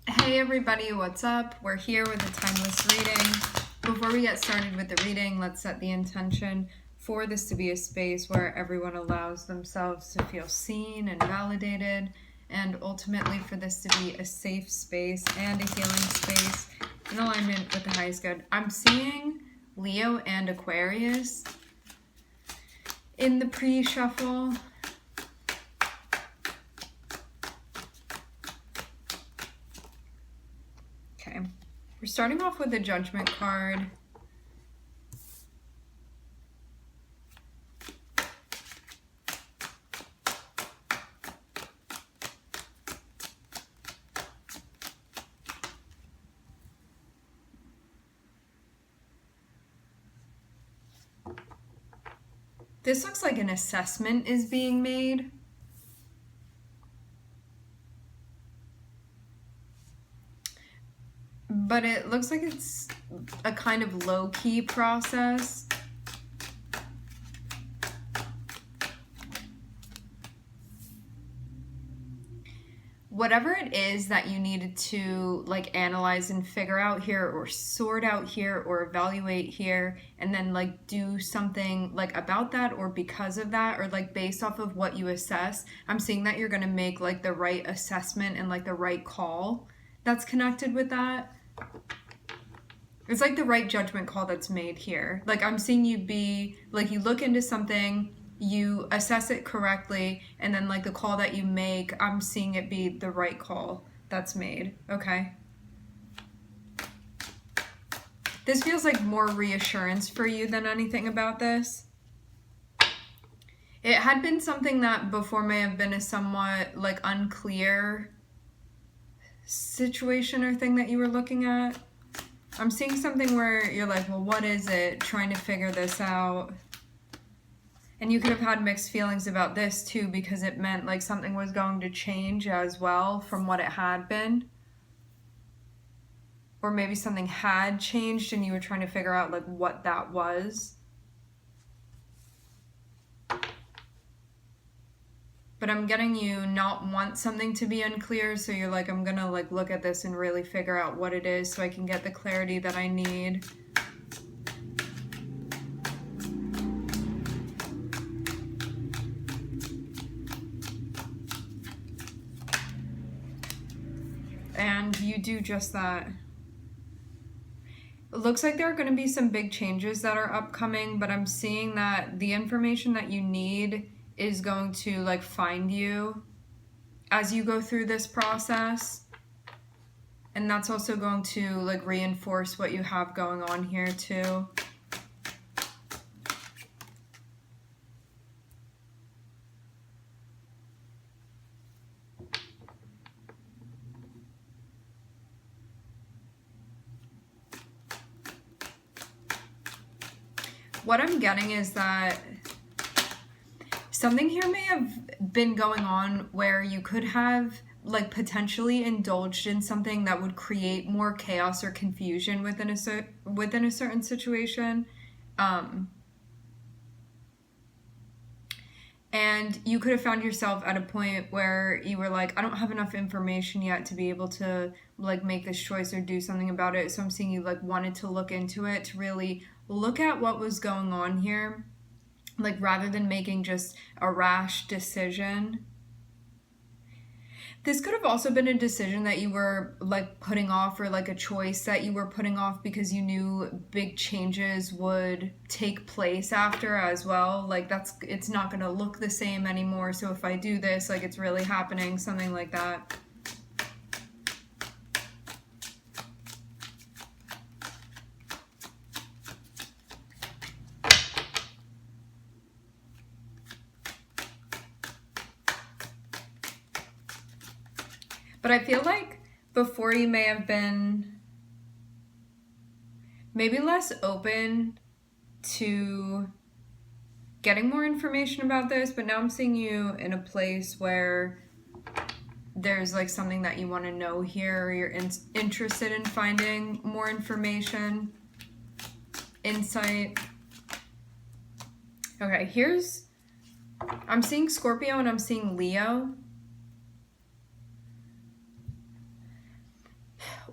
Hey everybody, what's up? We're here with a timeless reading. Before we get started with the reading, let's set the intention for this to be a space where everyone allows themselves to feel seen and validated, and ultimately for this to be a safe space and a healing space in alignment with the highest good. I'm seeing Leo and Aquarius in the pre-shuffle. Okay, we're starting off with the Judgment card. This looks like an assessment is being made. But it looks like it's a kind of low-key process. Whatever it is that you needed to like analyze and figure out here, or sort out here, or evaluate here, and then like do something like about that or because of that, or like based off of what you assess, I'm seeing that you're going to make like the right assessment and like the right call that's connected with that. It's like the right judgment call that's made here. Like I'm seeing you be like, you look into something, you assess it correctly, and then like the call that you make, I'm seeing it be the right call that's made. Okay. This feels like more reassurance for you than anything about this. It had been something that before may have been a somewhat like unclear situation or thing that you were looking at. I'm seeing something where you're like, well, what is it? Trying to figure this out. And you could have had mixed feelings about this too, because it meant like something was going to change as well from what it had been. Or maybe something had changed and you were trying to figure out like what that was. But I'm getting you not want something to be unclear, so you're like, I'm gonna like look at this and really figure out what it is so I can get the clarity that I need. And you do just that. It looks like there are going to be some big changes that are upcoming, but I'm seeing that the information that you need is going to like find you as you go through this process. And that's also going to like reinforce what you have going on here too. What I'm getting is that something here may have been going on where you could have like potentially indulged in something that would create more chaos or confusion within a certain situation. And you could have found yourself at a point where you were like, I don't have enough information yet to be able to like make this choice or do something about it. So I'm seeing you like wanted to look into it, to really look at what was going on here, like rather than making just a rash decision. This could have also been a decision that you were like putting off, or like a choice that you were putting off because you knew big changes would take place after as well. Like it's not going to look the same anymore. So if I do this, like it's really happening, something like that. But I feel like before you may have been maybe less open to getting more information about this, but now I'm seeing you in a place where there's like something that you want to know here, or you're interested in finding more information, insight. Okay, I'm seeing Scorpio and I'm seeing Leo.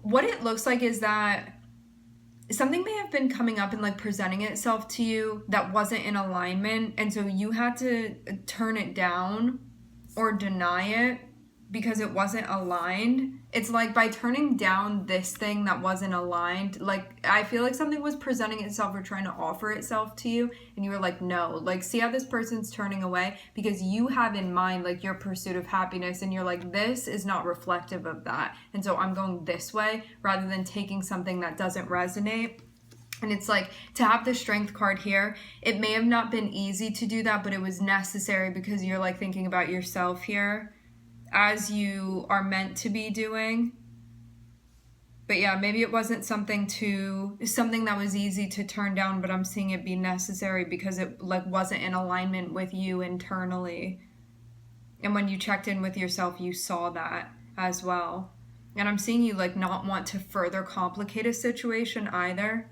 what it looks like is that something may have been coming up and like presenting itself to you that wasn't in alignment, and so you had to turn it down or deny it because it wasn't aligned. It's like by turning down this thing that wasn't aligned, like I feel like something was presenting itself or trying to offer itself to you, and you were like, no. Like, see how this person's turning away because you have in mind like your pursuit of happiness, and you're like, this is not reflective of that, and so I'm going this way rather than taking something that doesn't resonate. And it's like, to have the strength card here, it may have not been easy to do that, but it was necessary because you're like thinking about yourself here as you are meant to be doing. But yeah, maybe it wasn't something that was easy to turn down, but I'm seeing it be necessary because it like wasn't in alignment with you internally. And when you checked in with yourself, you saw that as well. And I'm seeing you like not want to further complicate a situation either.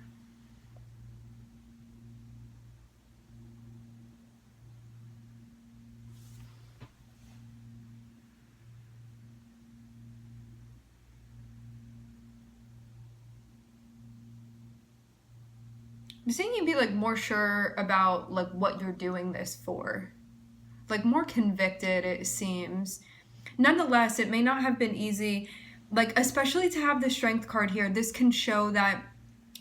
I'm seeing you be like more sure about like what you're doing this for. Like more convicted, it seems. Nonetheless, it may not have been easy, like especially to have the strength card here. This can show that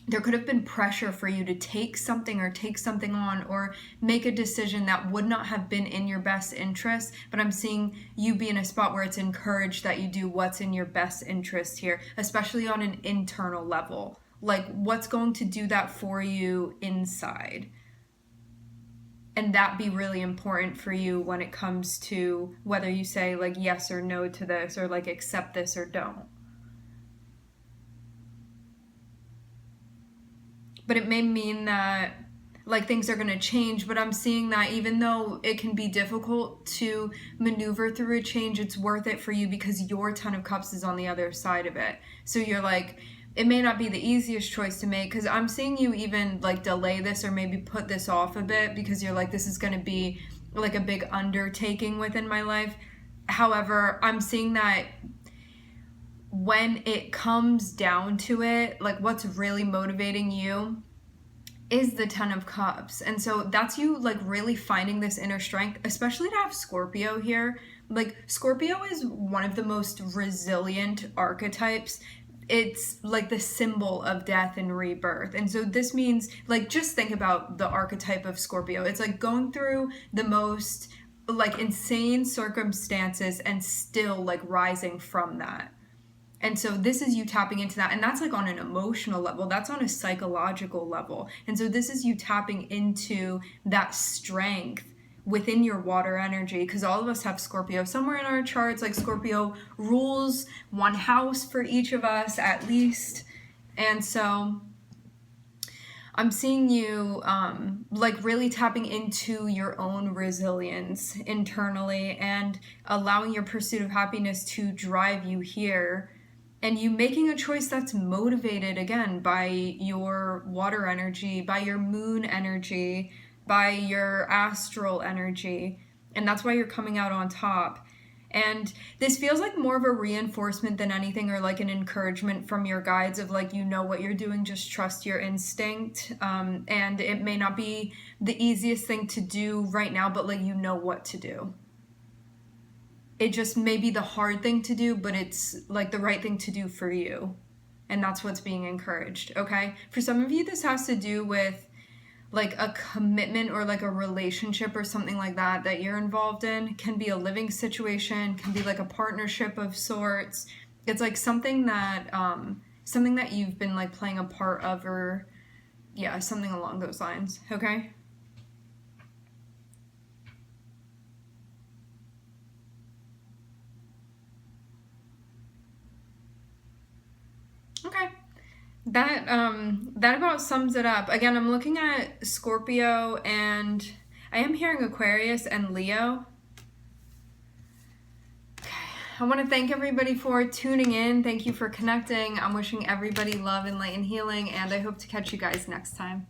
there could have been pressure for you to take something or take something on or make a decision that would not have been in your best interest. But I'm seeing you be in a spot where it's encouraged that you do what's in your best interest here, especially on an internal level. Like what's going to do that for you inside. And that be really important for you when it comes to whether you say like yes or no to this, or like accept this or don't. But it may mean that like things are going to change, but I'm seeing that even though it can be difficult to maneuver through a change, it's worth it for you because your 10 of Cups is on the other side of it. So you're like, it may not be the easiest choice to make, because I'm seeing you even like delay this or maybe put this off a bit because you're like, this is going to be like a big undertaking within my life. However, I'm seeing that when it comes down to it, like what's really motivating you is the 10 of Cups. And so that's you like really finding this inner strength, especially to have Scorpio here. Like Scorpio is one of the most resilient archetypes. It's like the symbol of death and rebirth. And so this means like, just think about the archetype of Scorpio. It's like going through the most like insane circumstances and still like rising from that. And so this is you tapping into that. And that's like on an emotional level. That's on a psychological level. And so this is you tapping into that strength within your water energy, because all of us have Scorpio somewhere in our charts. Like Scorpio rules one house for each of us at least. And so I'm seeing you like really tapping into your own resilience internally and allowing your pursuit of happiness to drive you here. And you making a choice that's motivated, again, by your water energy, by your moon energy, by your astral energy. And that's why you're coming out on top. And this feels like more of a reinforcement than anything, or like an encouragement from your guides of like, you know what you're doing, just trust your instinct. And it may not be the easiest thing to do right now, but like, you know what to do. It just may be the hard thing to do, but it's like the right thing to do for you. And that's what's being encouraged, okay? For some of you, this has to do with like a commitment or like a relationship or something like that that you're involved in. It can be a living situation, can be like a partnership of sorts. It's like something that you've been like playing a part of, or yeah, something along those lines, okay? Okay. That about sums it up. Again, I'm looking at Scorpio, and I am hearing Aquarius and Leo. Okay. I want to thank everybody for tuning in. Thank you for connecting. I'm wishing everybody love and light and healing, and I hope to catch you guys next time.